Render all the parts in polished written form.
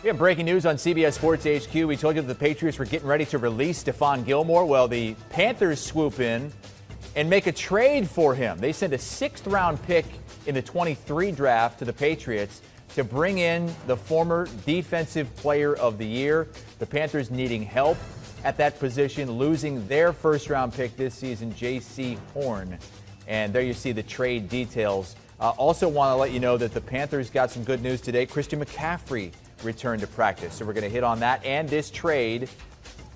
We have breaking news on CBS Sports HQ. We told you that the Patriots were getting ready to release Stephon Gilmore. Well, the Panthers swoop in and make a trade for him. They send a 6th-round pick in the 23 draft to the Patriots to bring in the former Defensive Player of the Year. The Panthers needing help at that position, losing their first-round pick this season, J.C. Horn. And there you see the trade details. Also want to let you know that the Panthers got some good news today. Christian McCaffrey returned to practice. So we're going to hit on that and this trade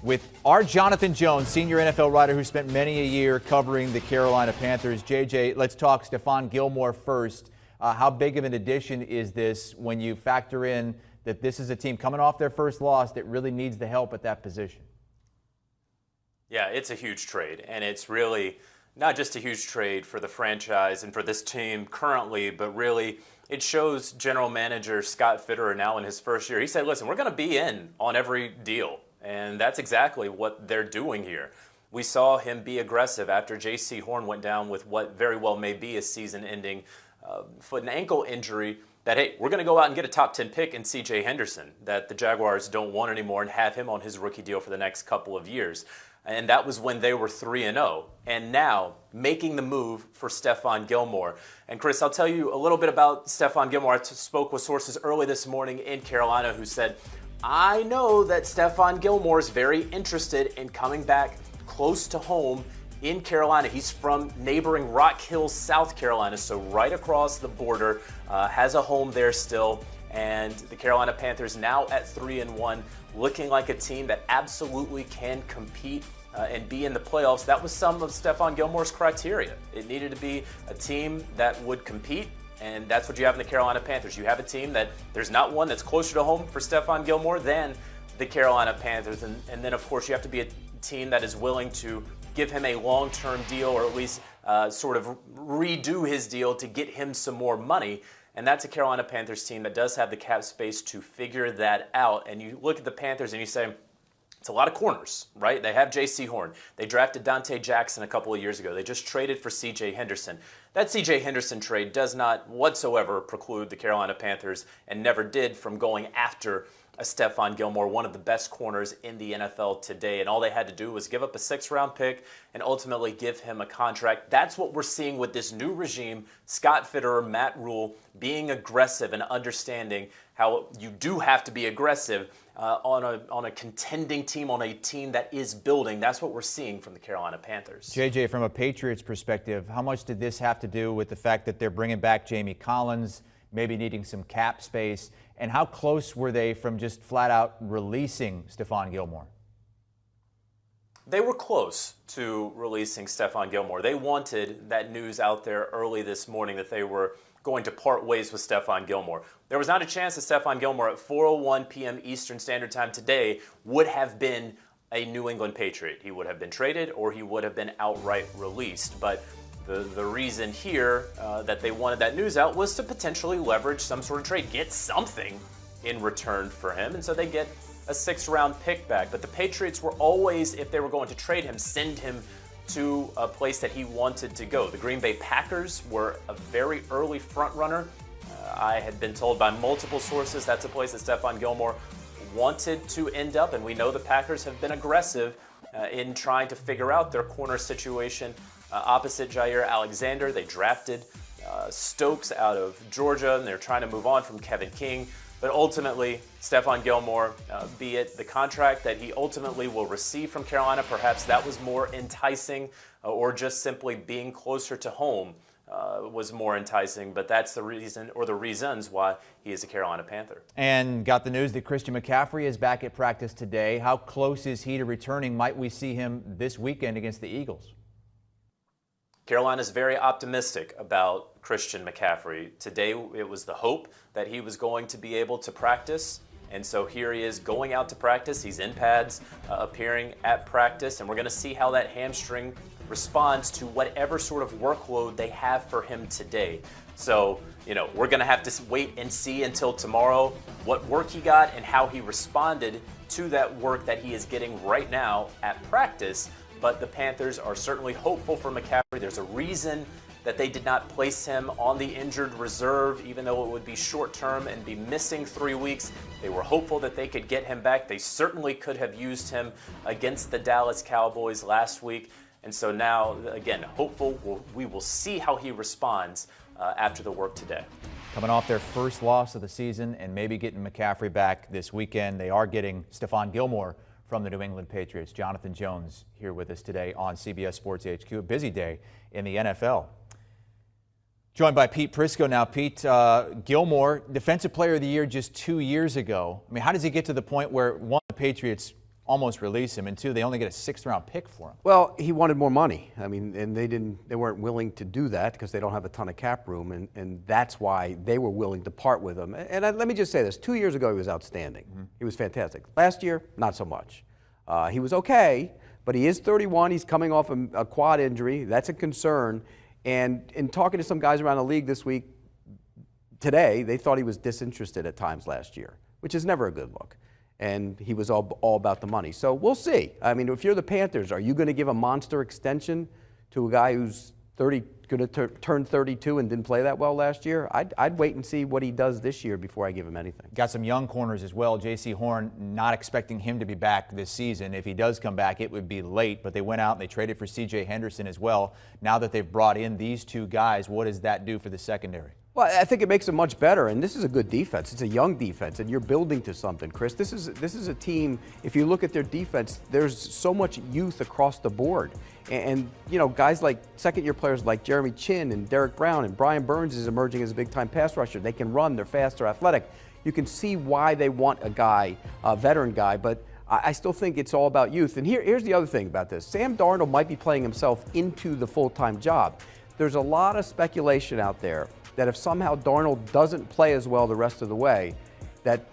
with our Jonathan Jones, senior NFL writer who spent many a year covering the Carolina Panthers. JJ, let's talk Stephon Gilmore first. How big of an addition is this when you factor in that this is a team coming off their first loss that really needs the help at that position? Yeah, it's a huge trade, and it's really not just a huge trade for the franchise and for this team currently, but really it shows general manager Scott Fitterer now in his first year. He said, listen, we're going to be in on every deal, and that's exactly what they're doing here. We saw him be aggressive after J.C. Horn went down with what very well may be a season-ending foot and ankle injury, that, hey, we're going to go out and get a top 10 pick in C.J. Henderson that the Jaguars don't want anymore and have him on his rookie deal for the next couple of years. And that was when they were 3-0. And now making the move for Stephon Gilmore. And Chris, I'll tell you a little bit about Stephon Gilmore. I spoke with sources early this morning in Carolina who said, I know that Stephon Gilmore is very interested in coming back close to home in Carolina. He's from neighboring Rock Hill, South Carolina, so right across the border, has a home there still. And the Carolina Panthers now at 3-1, looking like a team that absolutely can compete and be in the playoffs. That was some of Stephon Gilmore's criteria. It needed to be a team that would compete, and that's what you have in the Carolina Panthers. You have a team that there's not one that's closer to home for Stephon Gilmore than the Carolina Panthers. And then, of course, you have to be a team that is willing to give him a long-term deal, or at least sort of redo his deal to get him some more money. And that's a Carolina Panthers team that does have the cap space to figure that out. And you look at the Panthers and you say, it's a lot of corners, right? They have J.C. Horn. They drafted Dante Jackson a couple of years ago. They just traded for C.J. Henderson. That C.J. Henderson trade does not whatsoever preclude the Carolina Panthers, and never did, from going after a Stephon Gilmore, one of the best corners in the NFL today. And all they had to do was give up a 6th-round pick and ultimately give him a contract. That's what we're seeing with this new regime, Scott Fitterer, Matt Rule, being aggressive and understanding how you do have to be aggressive on a contending team, on a team that is building. That's what we're seeing from the Carolina Panthers. JJ, from a Patriots perspective, how much did this have to do with the fact that they're bringing back Jamie Collins, maybe needing some cap space? And how close were they from just flat out releasing Stephon Gilmore? They were close to releasing Stephon Gilmore. They wanted that news out there early this morning that they were going to part ways with Stephon Gilmore. There was not a chance that Stephon Gilmore at 4:01 p.m. Eastern Standard Time today would have been a New England Patriot. He would have been traded, or he would have been outright released. But the reason here that they wanted that news out was to potentially leverage some sort of trade, get something in return for him. And so they get a 6th-round pick back. But the Patriots were always, if they were going to trade him, send him to a place that he wanted to go. The Green Bay Packers were a very early front runner. I had been told by multiple sources that's a place that Stephon Gilmore wanted to end up, and we know the Packers have been aggressive in trying to figure out their corner situation opposite Jair Alexander. They drafted Stokes out of Georgia, and they're trying to move on from Kevin King. But ultimately, Stephon Gilmore, be it the contract that he ultimately will receive from Carolina, perhaps that was more enticing, or just simply being closer to home was more enticing. But that's the reason, or the reasons, why he is a Carolina Panther. And got the news that Christian McCaffrey is back at practice today. How close is he to returning? Might we see him this weekend against the Eagles? Carolina's very optimistic about Christian McCaffrey. Today, it was the hope that he was going to be able to practice. And so here he is going out to practice. He's in pads, appearing at practice. And we're going to see how that hamstring responds to whatever sort of workload they have for him today. So, we're going to have to wait and see until tomorrow what work he got and how he responded to that work that he is getting right now at practice. But the Panthers are certainly hopeful for McCaffrey. There's a reason that they did not place him on the injured reserve, even though it would be short term and be missing 3 weeks. They were hopeful that they could get him back. They certainly could have used him against the Dallas Cowboys last week. And so now, again, hopeful we will see how he responds after the work today. Coming off their first loss of the season and maybe getting McCaffrey back this weekend, they are getting Stephon Gilmore from the New England Patriots. Jonathan Jones here with us today on CBS Sports HQ. A busy day in the NFL. Joined by Pete Prisco now. Pete, Gilmore, Defensive Player of the Year just 2 years ago. I mean, how does he get to the point where, one, the Patriots almost release him, and two, they only get a sixth-round pick for him? Well, he wanted more money. I mean, and they weren't willing to do that because they don't have a ton of cap room, and that's why they were willing to part with him. And let me just say this: 2 years ago, he was outstanding. Mm-hmm. He was fantastic. Last year, not so much. He was okay, but he is 31. He's coming off a quad injury. That's a concern. And in talking to some guys around the league this week, today, they thought he was disinterested at times last year, which is never a good look. And he was all about the money. So we'll see. I mean, if you're the Panthers, are you going to give a monster extension to a guy who's going to turn 32 and didn't play that well last year? I'd wait and see what he does this year before I give him anything. Got some young corners as well. J.C. Horn, not expecting him to be back this season. If he does come back, it would be late. But they went out and they traded for C.J. Henderson as well. Now that they've brought in these two guys, what does that do for the secondary? Well, I think it makes it much better, and this is a good defense. It's a young defense, and you're building to something, Chris. This is a team, if you look at their defense, there's so much youth across the board. And you know, guys like second-year players like Jeremy Chin and Derek Brown and Brian Burns is emerging as a big-time pass rusher. They can run, they're fast, they're athletic. You can see why they want a guy, a veteran guy, but I still think it's all about youth. And here's the other thing about this. Sam Darnold might be playing himself into the full-time job. There's a lot of speculation out there that if somehow Darnold doesn't play as well the rest of the way, that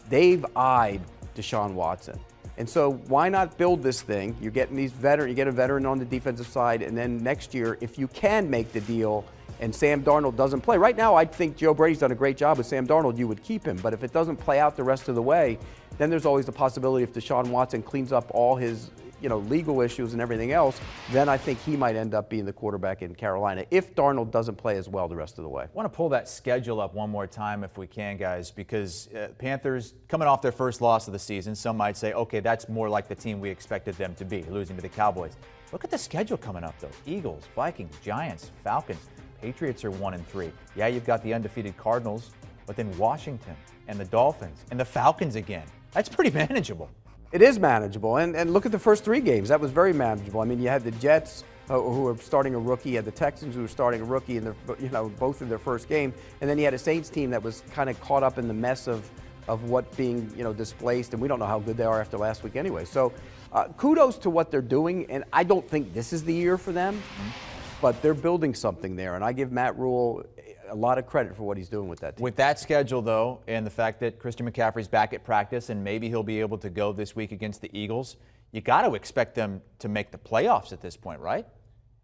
they've eyed Deshaun Watson. And so why not build this thing? You're getting you get a veteran on the defensive side, and then next year, if you can make the deal and Sam Darnold doesn't play. Right now, I think Joe Brady's done a great job with Sam Darnold. You would keep him. But if it doesn't play out the rest of the way, then there's always the possibility if Deshaun Watson cleans up all his legal issues and everything else, then I think he might end up being the quarterback in Carolina if Darnold doesn't play as well the rest of the way. I want to pull that schedule up one more time if we can, guys, because Panthers coming off their first loss of the season, some might say, okay, that's more like the team we expected them to be, losing to the Cowboys. Look at the schedule coming up, though. Eagles, Vikings, Giants, Falcons. Patriots are 1-3. Yeah, you've got the undefeated Cardinals, but then Washington and the Dolphins and the Falcons again. That's pretty manageable. It is manageable, and look at the first three games. That was very manageable. I mean, you had the Jets, who are starting a rookie, you had the Texans, who were starting a rookie in both of their first game, and then you had a Saints team that was kind of caught up in the mess of what being displaced, and we don't know how good they are after last week anyway. So kudos to what they're doing, and I don't think this is the year for them, but they're building something there, and I give Matt Rule a lot of credit for what he's doing with that team. With that schedule, though, and the fact that Christian McCaffrey's back at practice and maybe he'll be able to go this week against the Eagles, you got to expect them to make the playoffs at this point, right?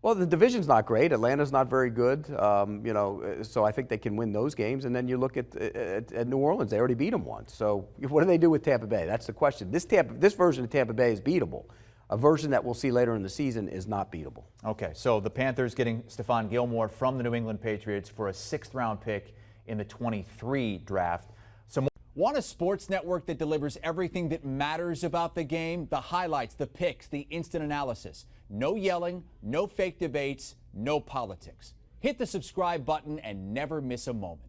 Well, the division's not great. Atlanta's not very good, so I think they can win those games. And then you look at New Orleans; they already beat them once. So what do they do with Tampa Bay? That's the question. This version of Tampa Bay is beatable. A version that we'll see later in the season is not beatable. Okay, so the Panthers getting Stephon Gilmore from the New England Patriots for a sixth-round pick in the 23 draft. Want a sports network that delivers everything that matters about the game? The highlights, the picks, the instant analysis. No yelling, no fake debates, no politics. Hit the subscribe button and never miss a moment.